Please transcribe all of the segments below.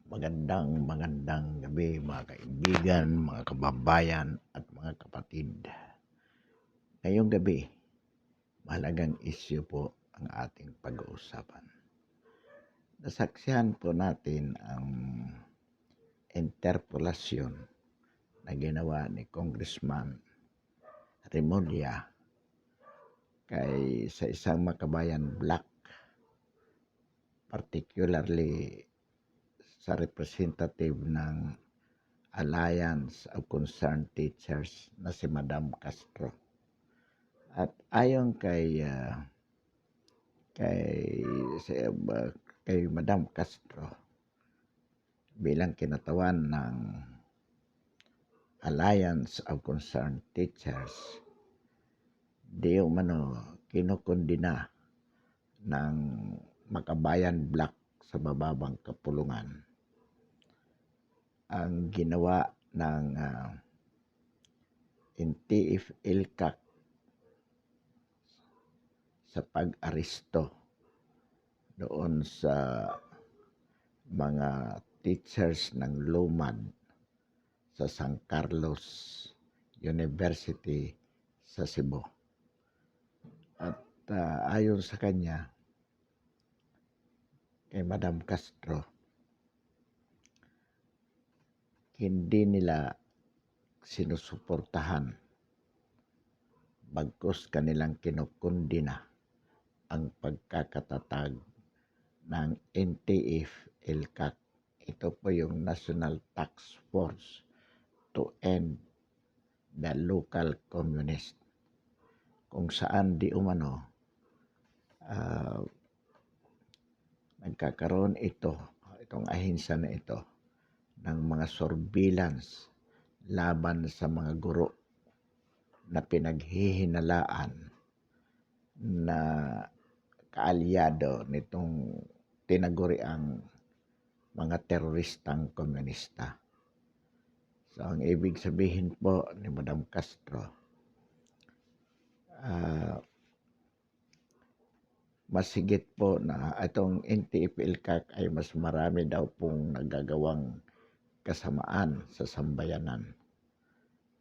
Magandang gabi mga kaibigan, mga kababayan at mga kapatid. Ngayong gabi, mahalagang isyu po ang ating pag-uusapan. Nasaksihan po natin ang interpelasyon na ginawa ni Congressman Remulla sa isang makabayan black, particularly sa representative ng Alliance of Concerned Teachers na si Madam Castro. At ayon kay Madam Castro bilang kinatawan ng Alliance of Concerned Teachers, di umano kinukundina ng Makabayan Black sa mababang kapulungan ang ginawa ng NTF-ELCAC sa pag-aresto doon sa mga teachers ng LUMAD sa San Carlos University sa Cebu. At ayon sa kanya, kay Madam Castro, hindi nila sinusuportahan bagkus kanilang kinukundina ang pagkakatatag ng NTF-ELCAC. Ito po yung National Task Force to End the Local Communist, kung saan di umano nagkakaroon itong ahensya na ito ng mga surveillance laban sa mga guro na pinaghihinalaan na kaalyado nitong tinaguriang mga teroristang komunista. So ang ibig sabihin po ni Madam Castro, masigit po na itong NTF-ELCAC ay mas marami daw pong nagagawang kasamaan sa sambayanan.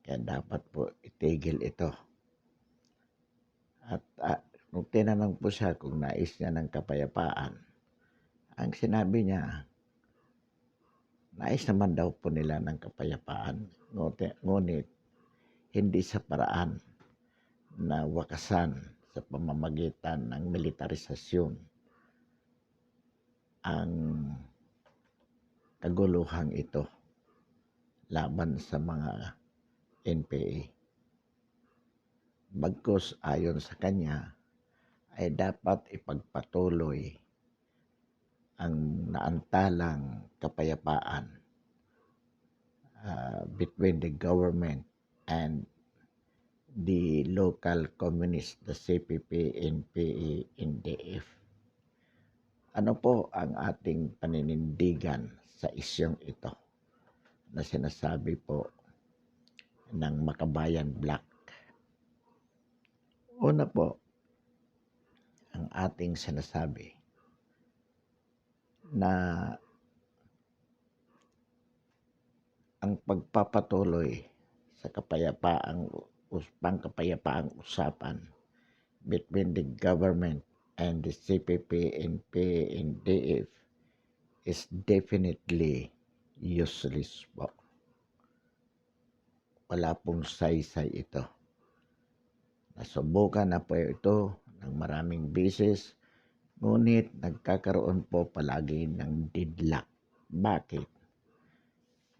Kaya dapat po itigil ito. At nung tinanong po siya kung nais niya ng kapayapaan, ang sinabi niya, nais naman daw po nila ng kapayapaan, ngunit hindi sa paraan na wakasan sa pamamagitan ng militarisasyon ang kaguluhang ito laban sa mga NPA. Bagkus ayon sa kanya ay dapat ipagpatuloy ang naantalang kapayapaan between the government and the local communists, the CPP, NPA, NDF. Ano po ang ating paninindigan sa isyong ito na sinasabi po ng Makabayan Black? Una po, ang ating sinasabi na ang pagpapatuloy sa pangkapayapaang usapan between the government and the CPP, NPA, and DF is definitely useless po. Wala pong saysay ito. Nasubukan na po ito ng maraming beses, ngunit nagkakaroon po palagi ng deadlock. Bakit?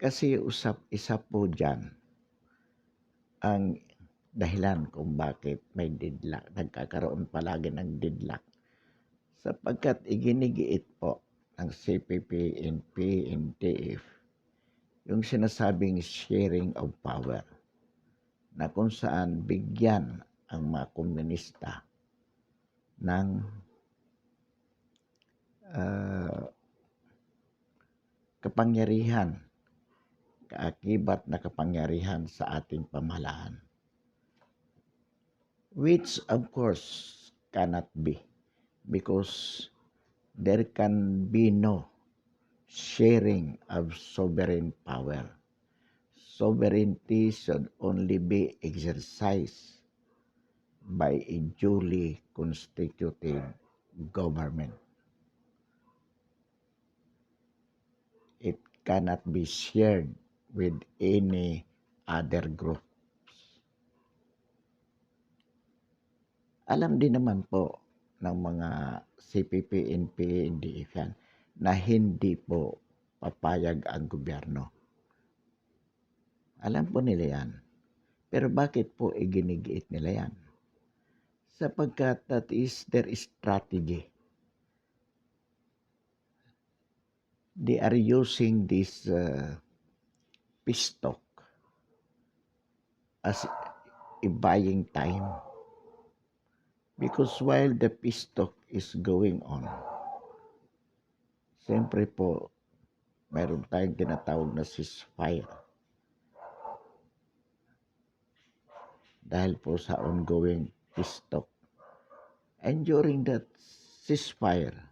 Kasi isa po dyan ang dahilan kung bakit may deadlock, nagkakaroon palagi ng deadlock. Sapagkat iginigiit po ng CPP, NP, NTF yung sinasabing sharing of power, na kung saan bigyan ang mga komunista ng kapangyarihan, kaakibat na kapangyarihan sa ating pamahalaan, which of course cannot be, because there can be no sharing of sovereign power. Sovereignty should only be exercised by a duly constituted government. It cannot be shared with any other group. Alam din naman po ng mga CPP, NPA, NDF yan na hindi po papayag ang gobyerno. Alam po nila yan. Pero bakit po iginigiit nila yan? Sapagkat that is their strategy. They are using this peace talk as a buying time. Because while the peace talk is going on, siyempre po, mayroon tayong tinatawag na ceasefire. Dahil po sa ongoing peace talk. And during that ceasefire,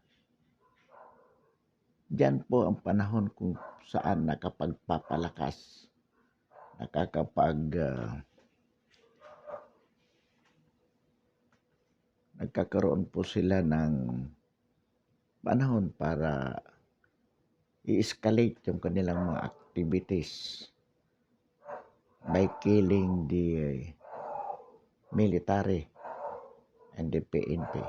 diyan po ang panahon kung saan nakapagpapalakas, nagkakaroon po sila ng panahon para i-escalate yung kanilang mga activities by killing the military and the PNP.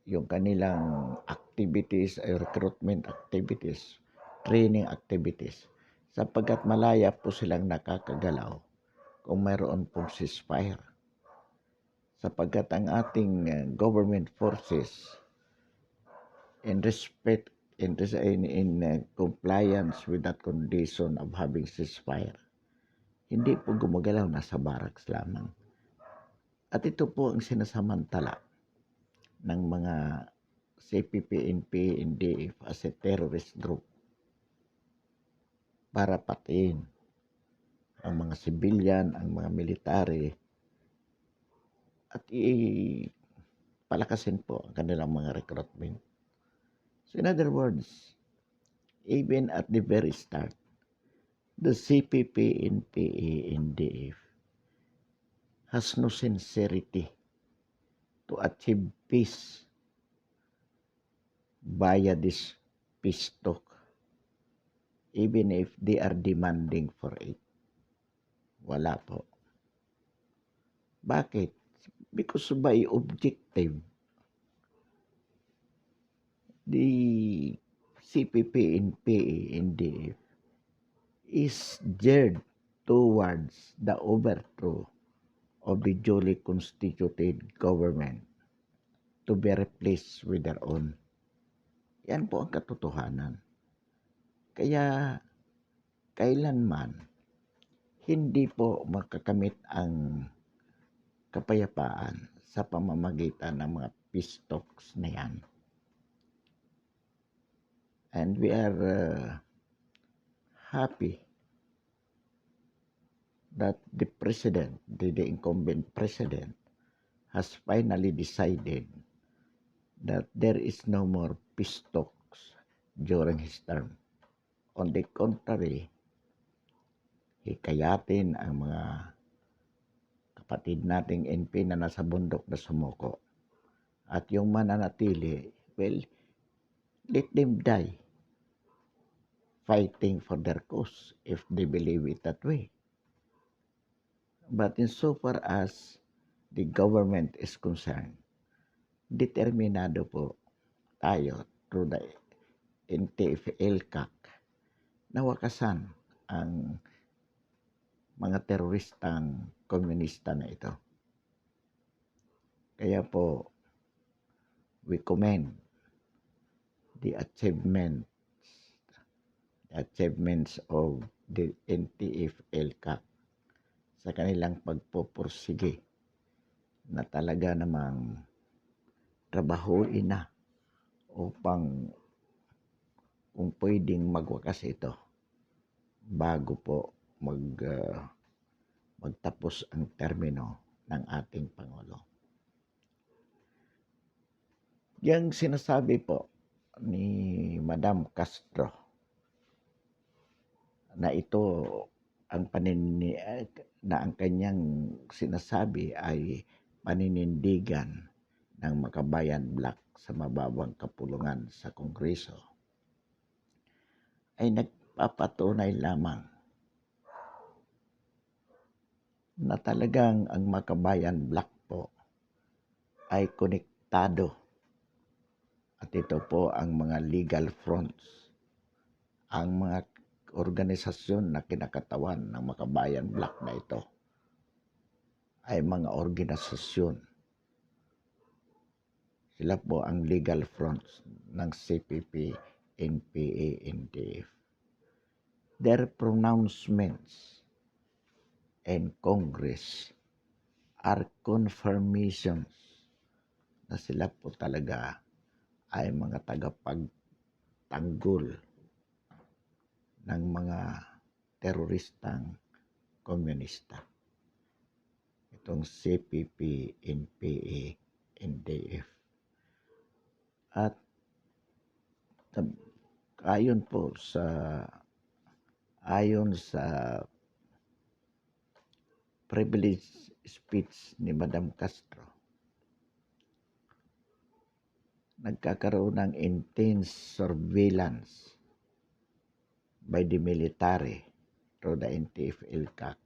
Yung kanilang activities ay recruitment activities, training activities, sapagkat malaya po silang nakakagalaw kung mayroon pong ceasefire. Sapagkat ang ating government forces in compliance with that condition of having ceasefire, hindi po gumagalaw, nasa barracks lamang. At ito po ang sinasamantala ng mga CPP, NPA, NDF as a terrorist group para patiin ang mga civilian, ang mga military, at palakasin po ang kanilang mga recruitment. So in other words, even at the very start, the CPP, NPA, NDF has no sincerity to achieve peace via this peace talk, even if they are demanding for it. Wala po. Bakit? Because by objective, the CPP, NPA, NDF is geared towards the overthrow of the duly constituted government to be replaced with their own. Yan po ang katotohanan. Kaya kailanman hindi po makakamit ang kapayapaan sa pamamagitan ng mga peace talks na yan. And we are happy that the president, the incumbent president, has finally decided that there is no more peace talks during his term. On the contrary, hikayatin ang mga kapatid nating NP na nasa bundok na sumuko. At yung mananatili, well, let them die fighting for their cause if they believe it that way. But insofar as the government is concerned, determinado po tayo through the NTF-ELCAC na wakasan ang mga teroristang komunista na ito. Kaya po, we commend the achievements of the NTF-ELCAC sa kanilang pagpupursige na talaga namang trabahuin na upang kung pwedeng magwakas ito bago po magtapos ang termino ng ating Pangulo. Yang sinasabi po ni Madam Castro na ito ang na ang kanyang sinasabi ay paninindigan ng Makabayan Black sa mababang kapulungan sa Kongreso ay nagpapatunay lamang na talagang ang Makabayan Black po ay konektado at ito po ang mga legal fronts, ang mga organisasyon na kinakatawan ng Makabayan Black na ito ay mga organisasyon. Sila po ang legal fronts ng CPP, NPA, NDF. Their pronouncements in Congress are confirmations na sila po talaga ay mga tagapagtanggol ng mga teroristang komunista. Itong CPP, NPA, NDF. At ayon sa privilege speech ni Madam Castro, nagkakaroon ng intense surveillance by the military through the NTF-ELCAC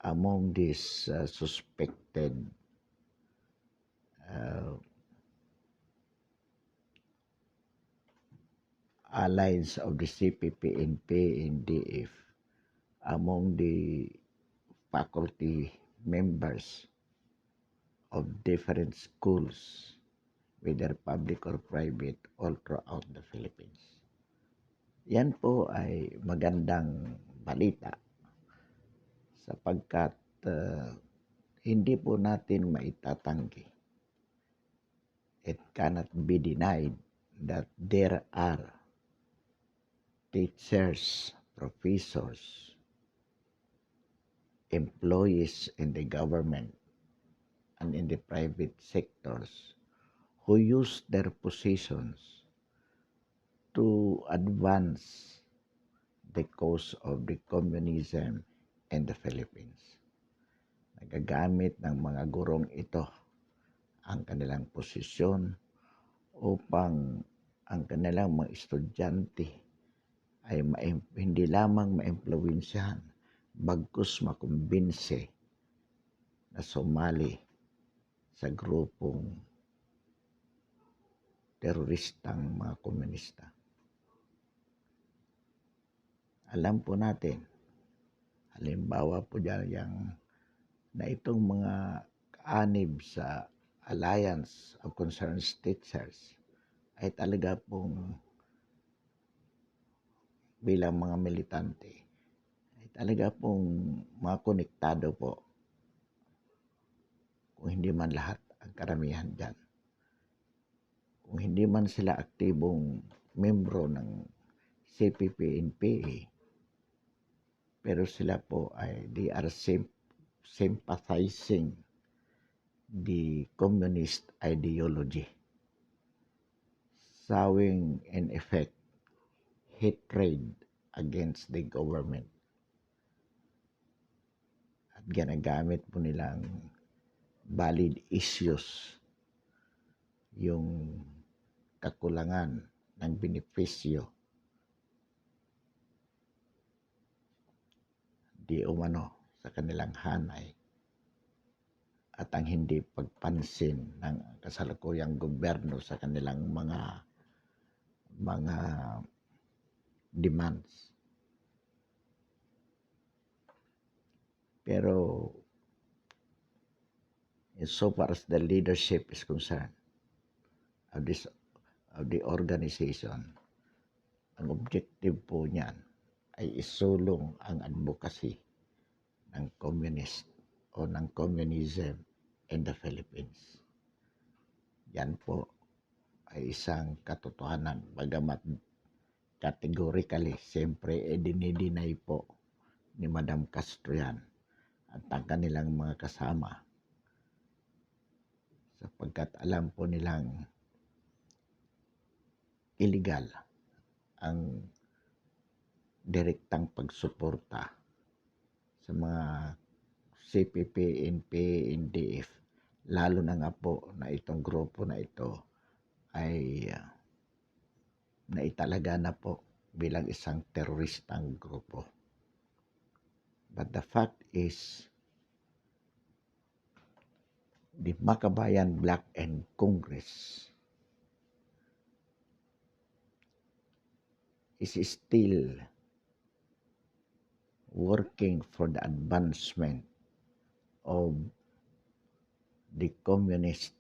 among these suspected allies of the CPP, NPA, NDF, among the faculty members of different schools, whether public or private, all throughout the Philippines. Yan po ay magandang balita sapagkat hindi po natin maitatanggi. It cannot be denied that there are teachers, professors, employees in the government and in the private sectors who use their positions to advance the cause of the communism in the Philippines. Nagagamit ng mga gurong ito ang kanilang posisyon upang ang kanilang mga estudyante ay hindi lamang maimpluwensyahan, bagkus makumbinse na sumali sa grupong teroristang mga komunista. Alam po natin, halimbawa po dyan na itong mga kaanib sa Alliance of Concerned Teachers ay talaga pong bilang mga militante ay talaga pong mga konektado po, kung hindi man lahat, ang karamihan dyan. Kung hindi man sila aktibong membro ng CPP-NPA, pero sila po ay they are sympathizing the communist ideology, sowing in effect hatred against the government. At ginagamit po nilang valid issues yung kakulangan ng benepisyo di umano sa kanilang hanay at ang hindi pagpansin ng kasalukuyang gobyerno sa kanilang mga demands. Pero so far as the leadership is concerned of the organization, ang objective po niyan ay isulong ang advocacy ng communist o ng communism in the Philippines. Yan po ay isang katotohanan, bagamat categorically, siyempre dinideny po ni Madam Castro yan at ang kanilang mga kasama sapagkat alam po nilang illegal ang direktang pagsuporta sa mga CPP, NP, NDF, lalo na nga po na itong grupo na ito ay naitalaga na po bilang isang teroristang grupo. But the fact is, the Makabayan Black and Congress is still working for the advancement of the communist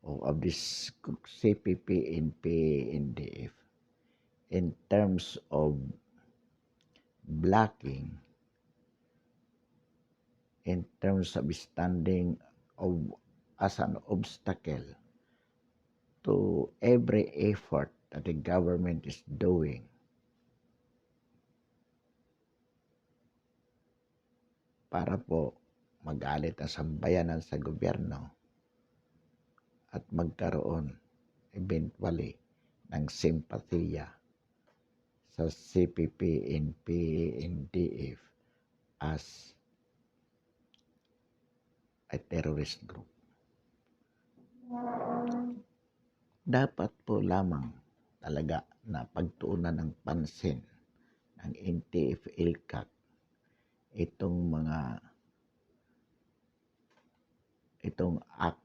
of this CPP, NP, NDF in terms of blocking, in terms of standing of as an obstacle to every effort that the government is doing para po magalit ang sambayanan sa gobyerno at magkaroon eventually ng simpatiya sa CPP, NP, NDF as a terrorist group. Dapat po lamang talaga na pagtuunan ng pansin ng NTF-ILCAC itong act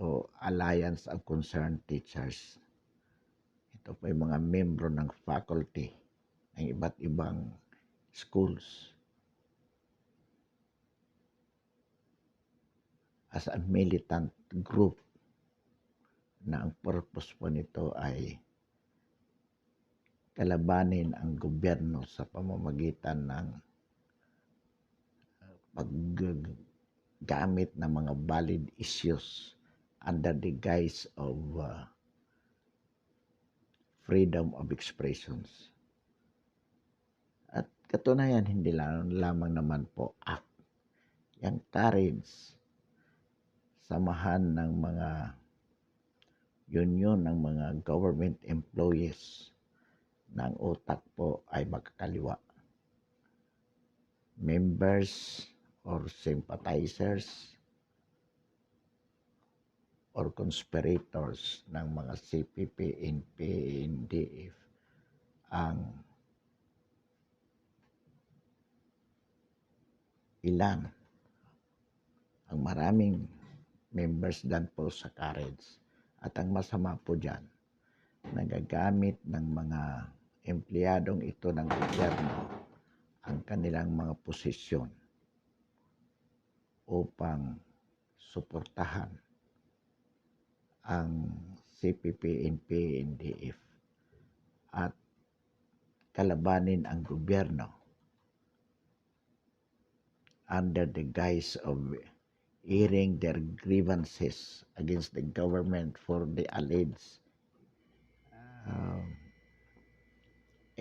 o Alliance of Concerned Teachers. Ito po yung mga membro ng faculty ng iba't ibang schools as a militant group na ang purpose po nito ay kalabanin ang gobyerno sa pamamagitan ng paggamit ng mga valid issues under the guise of freedom of expressions. At katunayan, hindi lamang naman po act. Yung courage, samahan ng mga union ng mga government employees na ang utak po ay magkakaliwa. Members or sympathizers or conspirators ng mga CPP, NP, NDF ang ilan, ang maraming members dan po sa courage. At ang masama po dyan, nagagamit ng mga empleyadong ito ng gobyerno ang kanilang mga posisyon upang suportahan ang CPP, NP, NDF at kalabanin ang gobyerno under the guise of airing their grievances against the government for the alleged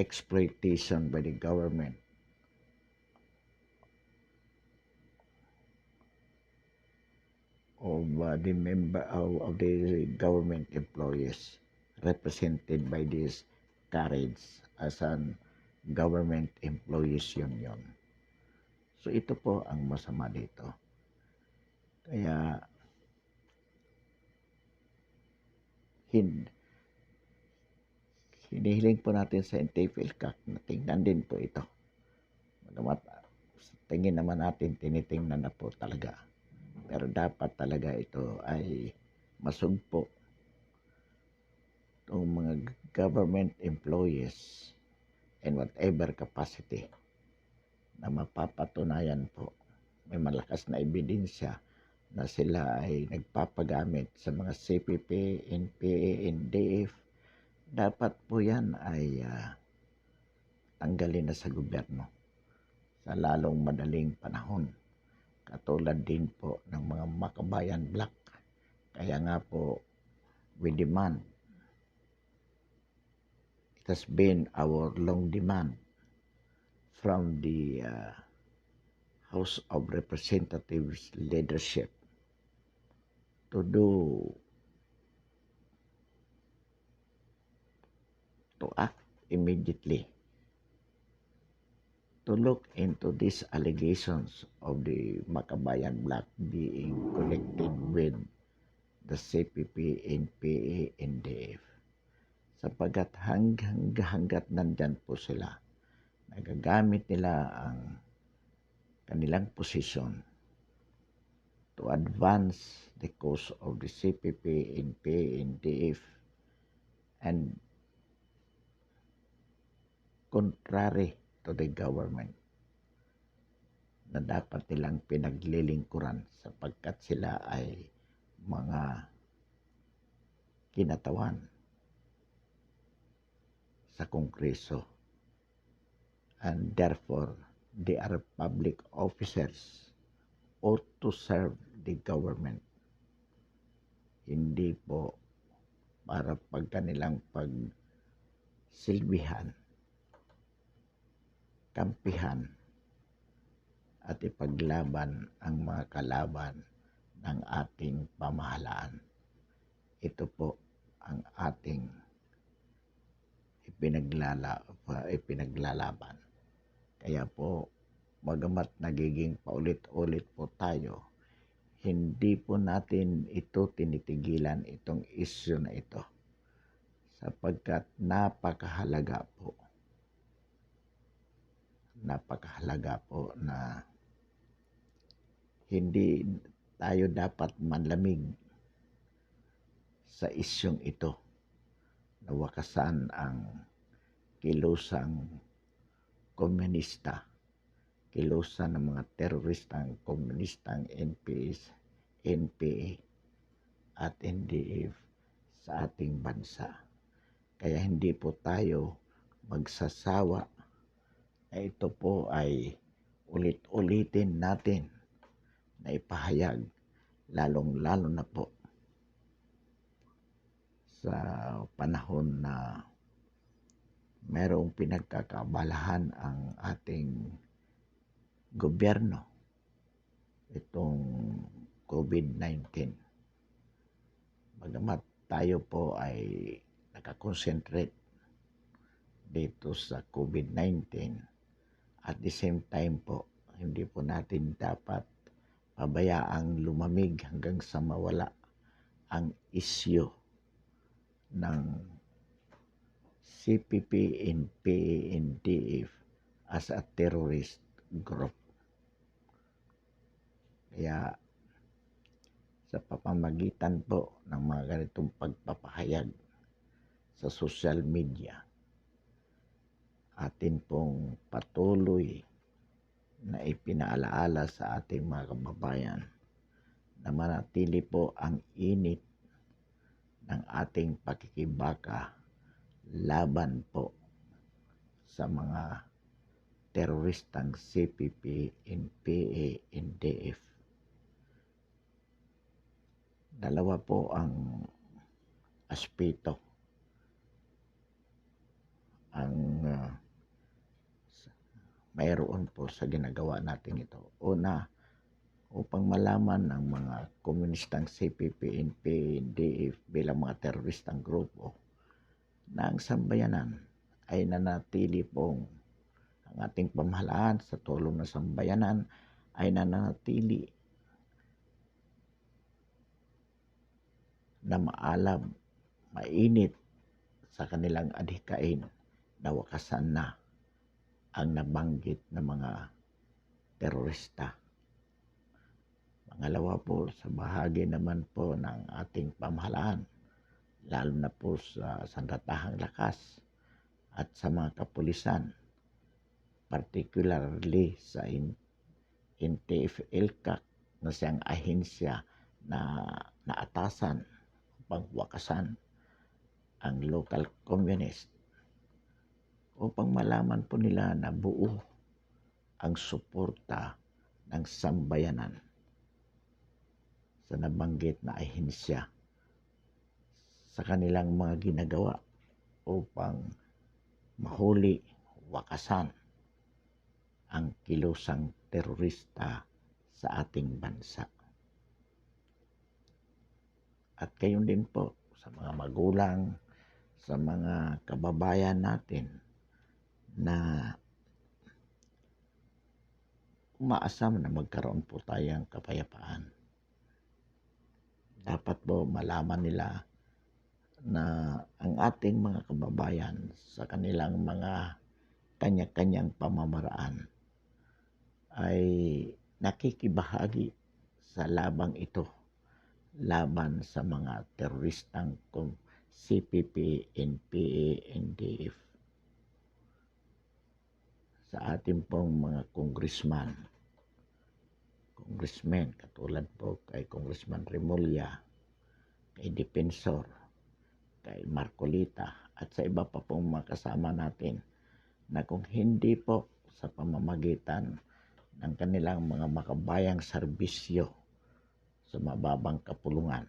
exploitation by the government of the member of the government employees represented by this courage as an government employees union. So ito po ang masama dito. Kaya hinihiling po natin sa NTF-ILCAC na tingnan din po ito. Tingin naman natin, tinitingnan na po talaga. Pero dapat talaga ito ay masugpo itong mga government employees in whatever capacity na mapapatunayan po, may malakas na ebidensya na sila ay nagpapagamit sa mga CPP, NPA, NDF. Dapat po yan ay tanggalin na sa gobyerno sa lalong madaling panahon. Katulad din po ng mga Makabayan Black. Kaya nga po, we demand, it has been our long demand from the House of Representatives leadership to act immediately to look into these allegations of the Makabayan Black being connected with the CPP, NPA, NDF. Sapagkat hanggat nandyan po sila, nagagamit nila ang kanilang posisyon to advance the cause of the CPP, NPA, NDF, and contrary to the government na dapat nilang pinaglilingkuran sapagkat sila ay mga kinatawan sa Kongreso, and therefore they are public officers ought to serve the government, hindi po para pagkanilang pagsilbihan, kampihan at ipaglaban ang mga kalaban ng ating pamahalaan. Ito po ang ating ipinaglalaban. Kaya po, bagamat nagiging paulit-ulit po tayo, hindi po natin ito tinitigilan, itong issue na ito, sapagkat napakahalaga po na hindi tayo dapat manlamig sa isyong ito na wakasan ang kilusang komunista, kilusan ng mga teroristang komunistang NPA at NDF sa ating bansa. Kaya hindi po tayo magsasawa na ito po ay ulit-ulitin natin na ipahayag, lalong-lalo na po sa panahon na mayroong pinagkakabalahan ang ating gobyerno, itong COVID-19. Bagamat tayo po ay nakakonsentrate dito sa COVID-19, at the same time po, hindi po natin dapat pabayaang lumamig hanggang sa mawala ang isyu ng CPP, NPA, NDF as a terrorist group. Kaya sa pamamagitan po ng mga ganitong pagpapahayag sa social media, atin pong patuloy na ipinaalaala sa ating mga kababayan na manatili po ang init ng ating pakikibaka laban po sa mga teroristang CPP, NPA, NDF. Dalawa po ang aspeto ang mayroon po sa ginagawa natin ito. Una, upang malaman ng mga komunistang CPP, NPA, NDF bilang mga teroristang grupo na ang sambayanan ay nanatili pong, ang ating pamahalaan sa tulong ng sambayanan ay nanatili na maalam, mainit sa kanilang adhikain na wakasan na ang nabanggit na mga terorista. Pangalawa po, sa bahagi naman po ng ating pamahalaan, lalo na po sa sandatahang lakas at sa mga kapulisan, particularly sa NTF-ELCAC na siyang ahensya na naatasan upang wakasan ang local communist, upang malaman po nila na buo ang suporta ng sambayanan sa nabanggit na ahensya sa kanilang mga ginagawa upang mahuli, wakasan ang kilusang terorista sa ating bansa. At gayon din po sa mga magulang, sa mga kababayan natin na umaasam na magkaroon po tayong kapayapaan. Dapat po malaman nila na ang ating mga kababayan sa kanilang mga kanya-kanyang pamamaraan ay nakikibahagi sa labang ito, laban sa mga teroristang CPP, NPA, NDF. Sa ating pong mga congressmen, katulad po kay Congressman Remulla, kay Defensor, kay Marcolita, at sa iba pa pong mga kasama natin, na kung hindi po sa pamamagitan ng kanilang mga makabayang serbisyo sa mababang kapulungan,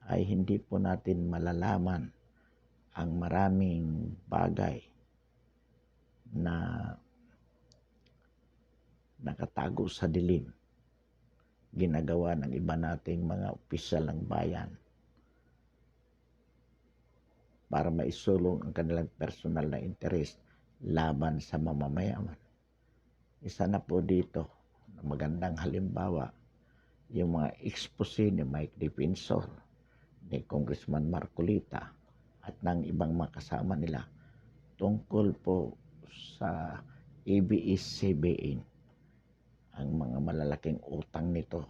ay hindi po natin malalaman ang maraming bagay na nakatago sa dilim, ginagawa ng iba nating mga opisyal ng bayan para maisulong ang kanilang personal na interes laban sa mamamayan. Isa na po dito na magandang halimbawa, yung mga expose ni Mike Defensor, ni Congressman Marcolita, at ng ibang mga kasama nila tungkol po sa ABS-CBN, ang mga malalaking utang nito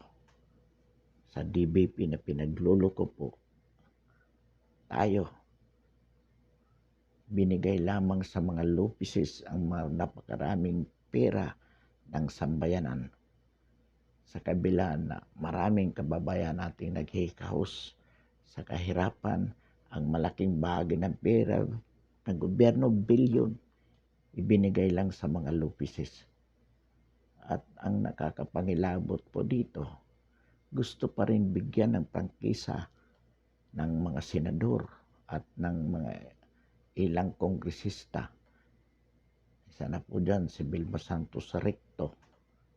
sa DBP na pinagluloko po tayo. Binigay lamang sa mga lupises ang napakaraming pera ng sambayanan, sa kabila na maraming kababayan nating naghihikahos sa kahirapan. Ang malaking bahagi ng pera ng gobyerno, bilyon, ibinigay lang sa mga lupises. At ang nakakapangilabot po dito, gusto pa rin bigyan ng prangkisa ng mga senador at ng mga ilang kongresista. Isa na po dyan si Vilma Santos Recto,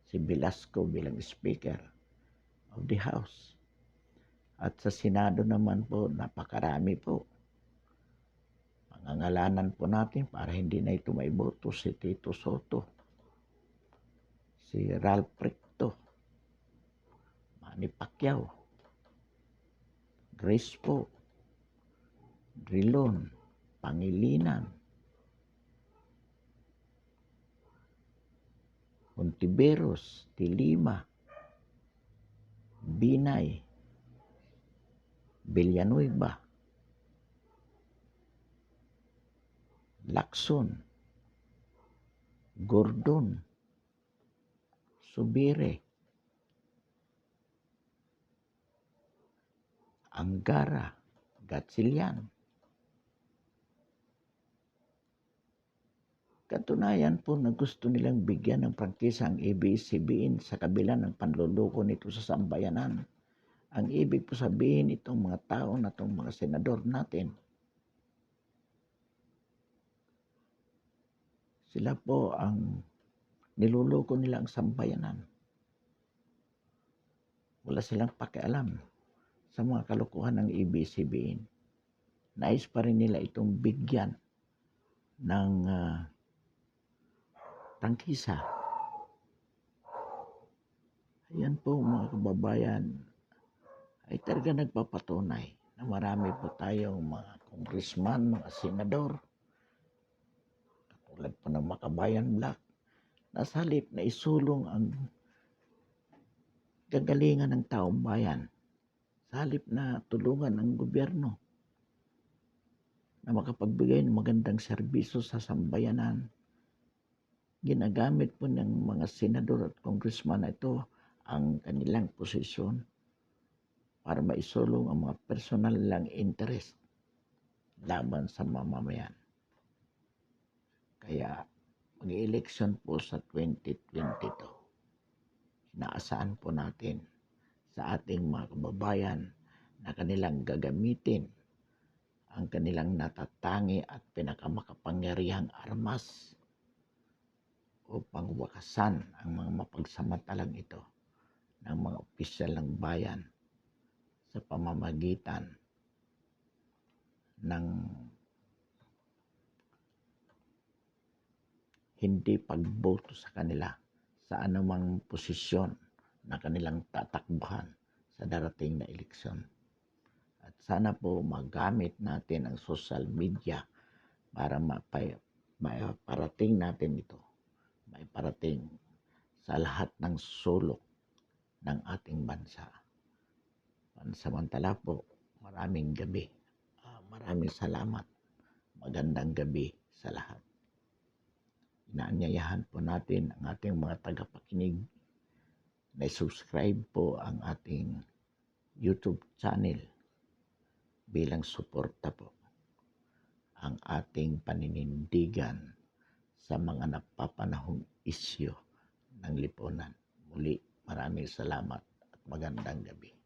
si Velasco bilang Speaker of the House. At sa Senado naman po, napakarami po. Pangangalanan po natin para hindi na ito maiboto: si Tito Soto, si Ralph Recto, Manny Pacquiao, Grace po, Drilon, Pangilinan, Hontiveros, Tilima, Binay, Villanueva, Lacson, Gordon, Subire, Angara, Gatchalian. Katunayan po na gusto nilang bigyan ng prangkisa ang ABS-CBN sa kabila ng panluloko nito sa sambayanan. Ang ibig po sabihin itong mga tao na itong mga senador natin, sila po ang niluloko nila ang sambayanan. Wala silang pakialam sa mga kalokohan ng ABS-CBN. Nais pa rin nila itong bigyan ng prangkisa. Ayan po mga kababayan, ay talaga nagpapatunay na marami po tayong mga congressman, mga senador, katulad po ng Makabayan Black, na sa halip na isulong ang kagalingan ng taong bayan, sa halip na tulungan ang gobyerno na makapagbigay ng magandang serbisyo sa sambayanan, ginagamit po ng mga senador at congressman na ito ang kanilang posisyon para maisulong ang mga personal lang interest laban sa mamamayan. Kaya mag-election po sa 2022, inaasahan po natin sa ating mga kababayan na kanilang gagamitin ang kanilang natatangi at pinakamakapangyarihang armas upang wakasan ang mga mapagsamantalang ito ng mga opisyal ng bayan sa pamamagitan ng hindi pagboto sa kanila sa anumang posisyon na kanilang tatakbuhan sa darating na eleksyon. At sana po magamit natin ang social media para maiparating natin ito, maiparating sa lahat ng sulok ng ating bansa. Pansamantala po, maraming gabi. Maraming salamat. Magandang gabi sa lahat. Inaanyayahan po natin ang ating mga tagapakinig na subscribe po ang ating YouTube channel bilang suporta po ang ating paninindigan sa mga napapanahong isyu ng lipunan. Muli, maraming salamat at magandang gabi.